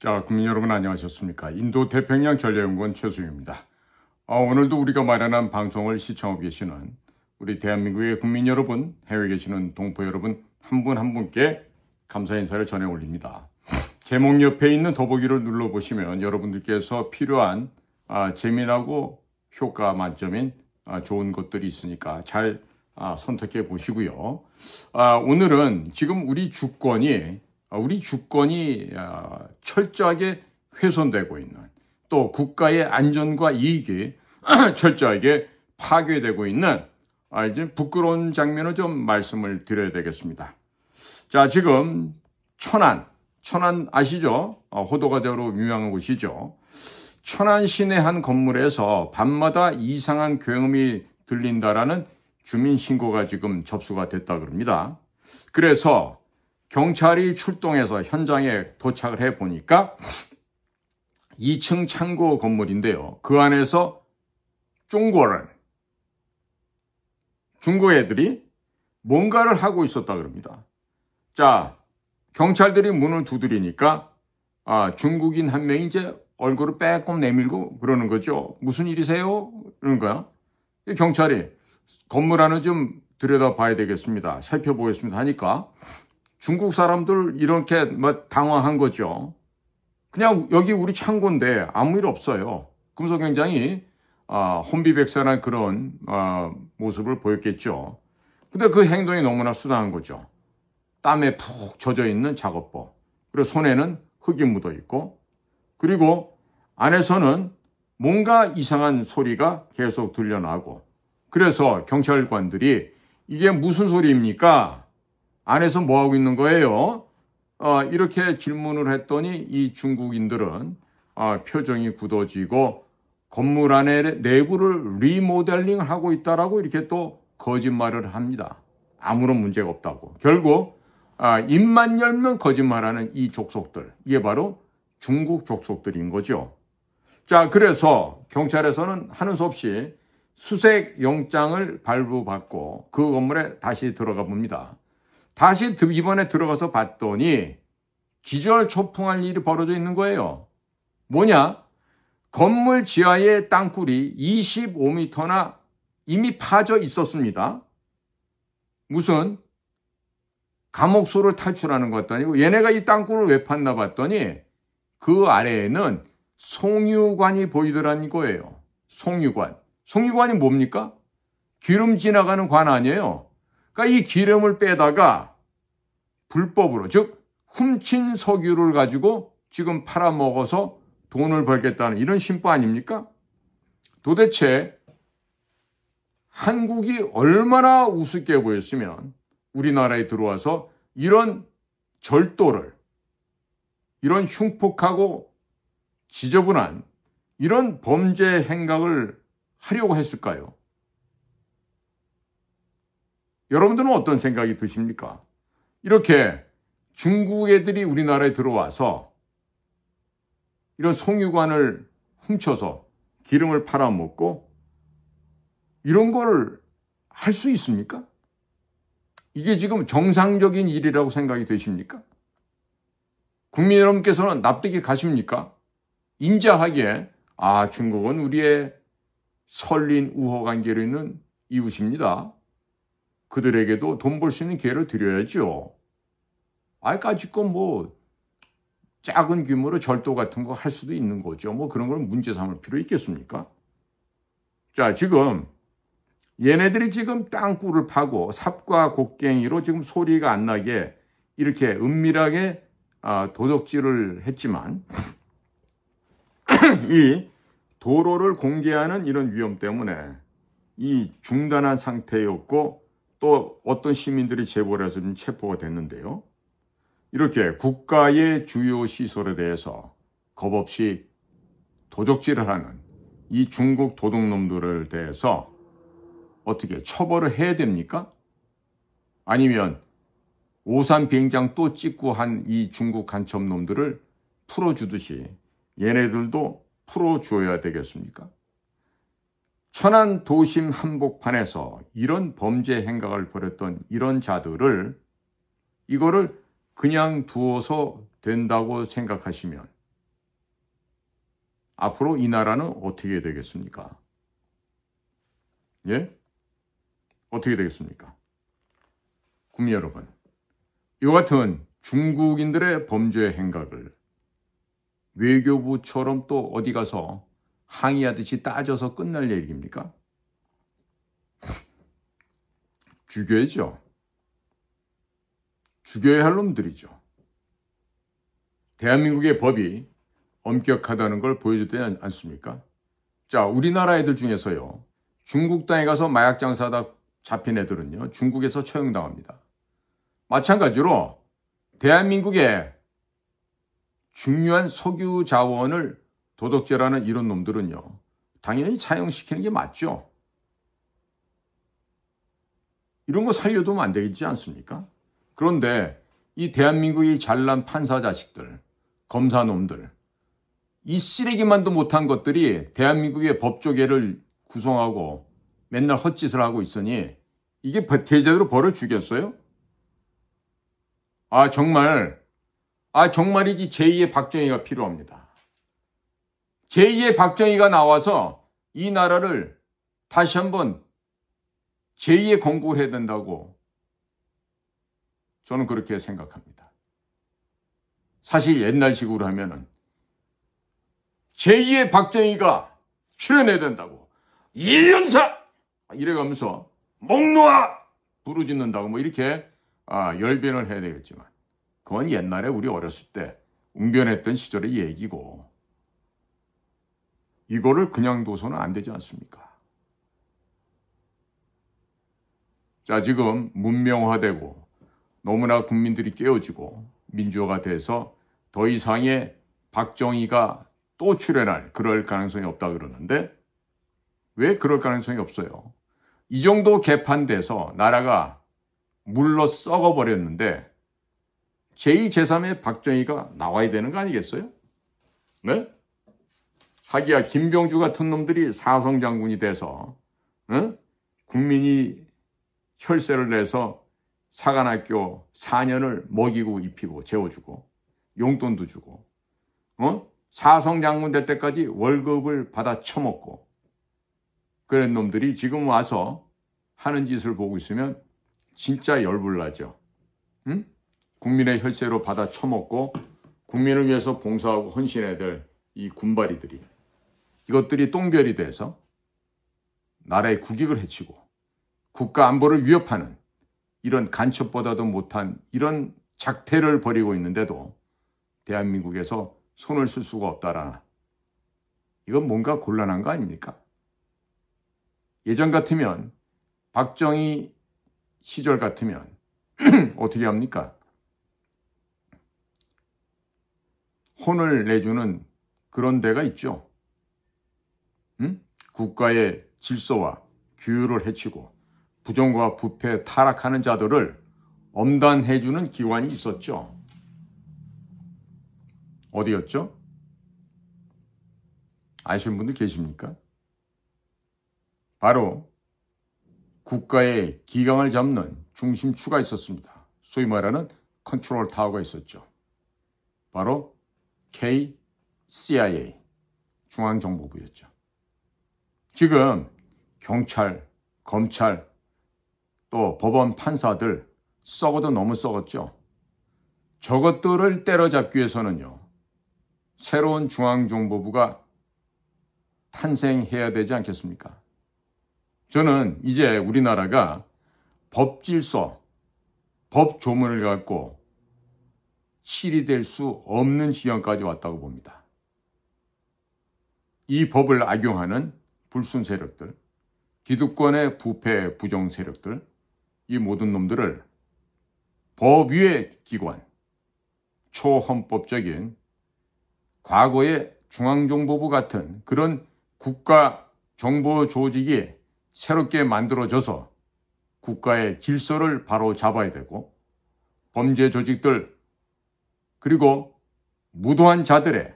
자, 국민 여러분 안녕하셨습니까? 인도 태평양 전략연구원 최수영입니다. 오늘도 우리가 마련한 방송을 시청하고 계시는 우리 대한민국의 국민 여러분, 해외에 계시는 동포 여러분 한 분 한 분께 감사 인사를 전해 올립니다. 제목 옆에 있는 더보기를 눌러보시면 여러분들께서 필요한 재미나고 효과 만점인 좋은 것들이 있으니까 잘 선택해 보시고요. 오늘은 지금 우리 주권이 철저하게 훼손되고 있는, 또 국가의 안전과 이익이 철저하게 파괴되고 있는 이제 부끄러운 장면을 좀 말씀을 드려야 되겠습니다. 자, 지금 천안 아시죠? 호도과자로 유명한 곳이죠. 천안 시내 한 건물에서 밤마다 이상한 굉음이 들린다라는 주민 신고가 지금 접수가 됐다 그럽니다. 그래서 경찰이 출동해서 현장에 도착을 해 보니까 2층 창고 건물인데요. 그 안에서 중국 애들이 뭔가를 하고 있었다 그럽니다. 자, 경찰들이 문을 두드리니까 중국인 한 명이 이제 얼굴을 빼꼼 내밀고 그러는 거죠. 무슨 일이세요? 그러는 거야. 경찰이 건물 안을 좀 들여다봐야 되겠습니다. 살펴보겠습니다 하니까 중국 사람들 이렇게 당황한 거죠. 그냥 여기 우리 창고인데 아무 일 없어요. 그러면서 굉장히 혼비백산한 그런 모습을 보였겠죠. 근데 그 행동이 너무나 수상한 거죠. 땀에 푹 젖어 있는 작업복, 그리고 손에는 흙이 묻어 있고, 그리고 안에서는 뭔가 이상한 소리가 계속 들려나고, 그래서 경찰관들이 이게 무슨 소리입니까? 안에서 뭐 하고 있는 거예요? 이렇게 질문을 했더니 이 중국인들은 표정이 굳어지고 건물 안에 내부를 리모델링 하고 있다라고 이렇게 또 거짓말을 합니다. 아무런 문제가 없다고. 결국 입만 열면 거짓말하는 이 족속들, 이게 바로 중국 족속들인 거죠. 자, 그래서 경찰에서는 하는 수 없이 수색 영장을 발부받고 그 건물에 다시 들어가 봅니다. 다시 이번에 들어가서 봤더니 기절초풍할 일이 벌어져 있는 거예요. 뭐냐? 건물 지하의 땅굴이 25m나 이미 파져 있었습니다. 무슨 감옥소를 탈출하는 것도 아니고 얘네가 이 땅굴을 왜 팠나 봤더니 그 아래에는 송유관이 보이더라는 거예요. 송유관이 뭡니까? 기름 지나가는 관 아니에요. 그러니까 이 기름을 빼다가 불법으로, 즉 훔친 석유를 가지고 지금 팔아먹어서 돈을 벌겠다는 이런 심보 아닙니까? 도대체 한국이 얼마나 우습게 보였으면 우리나라에 들어와서 이런 절도를, 이런 흉폭하고 지저분한 이런 범죄 행각을 하려고 했을까요? 여러분들은 어떤 생각이 드십니까? 이렇게 중국 애들이 우리나라에 들어와서 이런 송유관을 훔쳐서 기름을 팔아먹고 이런 걸 할 수 있습니까? 이게 지금 정상적인 일이라고 생각이 되십니까? 국민 여러분께서는 납득이 가십니까? 인자하게 중국은 우리의 설린 우호관계로 있는 이웃입니다. 그들에게도 돈 벌 수 있는 기회를 드려야죠. 까짓거 작은 규모로 절도 같은 거 할 수도 있는 거죠. 그런 걸 문제 삼을 필요 있겠습니까? 자, 지금 얘네들이 지금 땅굴을 파고 삽과 곡괭이로 지금 소리가 안 나게 이렇게 은밀하게 도적질을 했지만 이 도로를 공개하는 이런 위험 때문에 이 중단한 상태였고 또 어떤 시민들이 제보를 해서 좀 체포가 됐는데요. 이렇게 국가의 주요 시설에 대해서 겁없이 도적질을 하는 이 중국 도둑놈들에 대해서 어떻게 처벌을 해야 됩니까? 아니면 오산 비행장 또 찍고 한 이 중국 간첩놈들을 풀어주듯이 얘네들도 풀어줘야 되겠습니까? 천안 도심 한복판에서 이런 범죄 행각을 벌였던 이런 자들을 이거를 그냥 두어서 된다고 생각하시면 앞으로 이 나라는 어떻게 되겠습니까? 예? 어떻게 되겠습니까? 국민 여러분, 이 같은 중국인들의 범죄 행각을 외교부처럼 또 어디 가서 항의하듯이 따져서 끝날 얘기입니까? 죽여야죠. 죽여야 할 놈들이죠. 대한민국의 법이 엄격하다는 걸 보여줬지 않습니까? 자, 우리나라 애들 중에서요, 중국 땅에 가서 마약 장사하다 잡힌 애들은요, 중국에서 처형당합니다. 마찬가지로 대한민국의 중요한 석유 자원을 도적질하는 이런 놈들은요, 당연히 사형시키는 게 맞죠. 이런 거 살려두면 안 되지 않습니까? 그런데 이 대한민국의 잘난 판사 자식들, 검사놈들, 이 쓰레기만도 못한 것들이 대한민국의 법조계를 구성하고 맨날 헛짓을 하고 있으니 이게 제대로 벌을 주겠어요? 정말이지 제2의 박정희가 필요합니다. 제2의 박정희가 나와서 이 나라를 다시 한번 제2의 건국을 해야 된다고 저는 그렇게 생각합니다. 사실 옛날식으로 하면은 제2의 박정희가 출연해야 된다고 이윤사 이래가면서 목 놓아 부르짖는다고 뭐 이렇게 열변을 해야 되겠지만 그건 옛날에 우리 어렸을 때 웅변했던 시절의 얘기고 이거를 그냥 둬서는 안 되지 않습니까? 자, 지금 문명화되고 너무나 국민들이 깨어지고 민주화가 돼서 더 이상의 박정희가 또 출연할 그럴 가능성이 없다 그러는데 왜 그럴 가능성이 없어요? 이 정도 개판돼서 나라가 물러 썩어버렸는데 제2, 제3의 박정희가 나와야 되는 거 아니겠어요? 네? 하기야 김병주 같은 놈들이 사성장군이 돼서 국민이 혈세를 내서 사관학교 4년을 먹이고 입히고 재워주고 용돈도 주고 사성장군 될 때까지 월급을 받아 처먹고 그런 놈들이 지금 와서 하는 짓을 보고 있으면 진짜 열불나죠. 응? 국민의 혈세로 받아 처먹고 국민을 위해서 봉사하고 헌신해야 될 이 군바리들이 이것들이 똥별이 돼서 나라의 국익을 해치고 국가 안보를 위협하는 이런 간첩보다도 못한 이런 작태를 벌이고 있는데도 대한민국에서 손을 쓸 수가 없다라. 이건 뭔가 곤란한 거 아닙니까? 예전 같으면 박정희 시절 같으면 어떻게 합니까? 혼을 내주는 그런 데가 있죠. 국가의 질서와 규율을 해치고 부정과 부패 타락하는 자들을 엄단해주는 기관이 있었죠. 어디였죠? 아시는 분들 계십니까? 바로 국가의 기강을 잡는 중심추가 있었습니다. 소위 말하는 컨트롤 타워가 있었죠. 바로 KCIA, 중앙정보부였죠. 지금 경찰, 검찰, 또 법원 판사들 썩어도 너무 썩었죠. 저것들을 때려잡기 위해서는요. 새로운 중앙정보부가 탄생해야 되지 않겠습니까? 저는 이제 우리나라가 법질서, 법조문을 갖고 실의될 수 없는 지경까지 왔다고 봅니다. 이 법을 악용하는 불순 세력들, 기득권의 부패 부정 세력들, 이 모든 놈들을 법 위의 기관, 초헌법적인 과거의 중앙정보부 같은 그런 국가 정보 조직이 새롭게 만들어져서 국가의 질서를 바로 잡아야 되고 범죄 조직들 그리고 무도한 자들의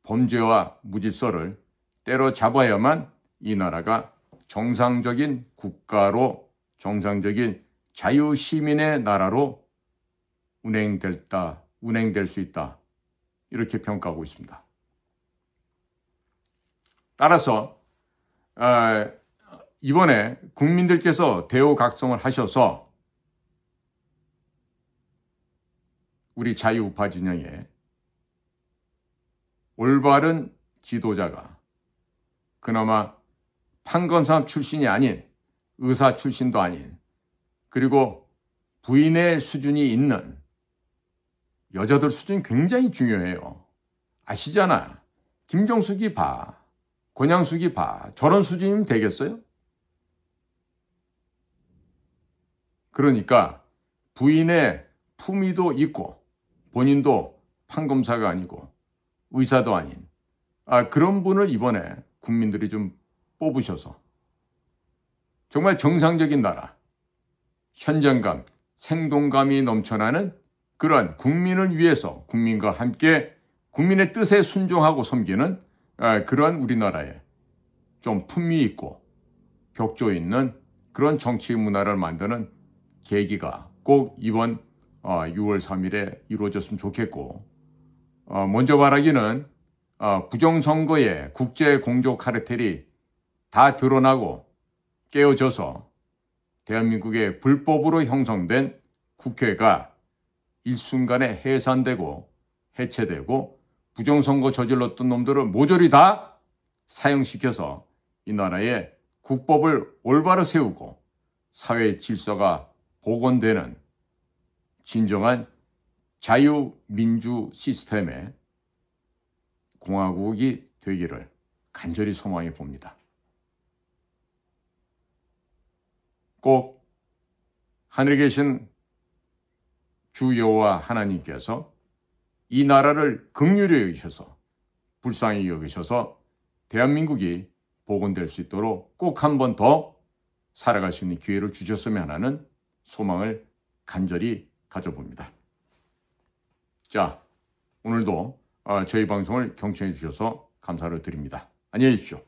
범죄와 무질서를 때려잡아야만 이 나라가 정상적인 국가로 정상적인 자유시민의 나라로 운행될 수 있다. 이렇게 평가하고 있습니다. 따라서 이번에 국민들께서 대우각성을 하셔서 우리 자유우파 진영에 올바른 지도자가 그나마 판검사 출신이 아닌 의사 출신도 아닌 그리고 부인의 수준이 있는 여자들 수준이 굉장히 중요해요. 아시잖아. 김정숙이 봐. 권양숙이 봐. 저런 수준이면 되겠어요? 그러니까 부인의 품위도 있고 본인도 판검사가 아니고 의사도 아닌 그런 분을 이번에 국민들이 좀 뽑으셔서 정말 정상적인 나라, 현장감, 생동감이 넘쳐나는 그러한 국민을 위해서 국민과 함께 국민의 뜻에 순종하고 섬기는 그러한 우리나라에 좀 품위 있고 격조 있는 그런 정치 문화를 만드는 계기가 꼭 이번 6월 3일에 이루어졌으면 좋겠고 먼저 바라기는 부정선거의 국제공조 카르텔이 다 드러나고 깨어져서 대한민국의 불법으로 형성된 국회가 일순간에 해산되고 해체되고 부정선거 저질렀던 놈들을 모조리 다 사형시켜서 이 나라의 국법을 올바로 세우고 사회 질서가 복원되는 진정한 자유민주 시스템의 공화국이 되기를 간절히 소망해 봅니다. 꼭 하늘에 계신 주 여호와 하나님께서 이 나라를 긍휼히 여기셔서 불쌍히 여기셔서 대한민국이 복원될 수 있도록 꼭 한 번 더 살아갈 수 있는 기회를 주셨으면 하는 소망을 간절히 가져봅니다. 자, 오늘도 저희 방송을 경청해 주셔서 감사를 드립니다. 안녕히 계십시오.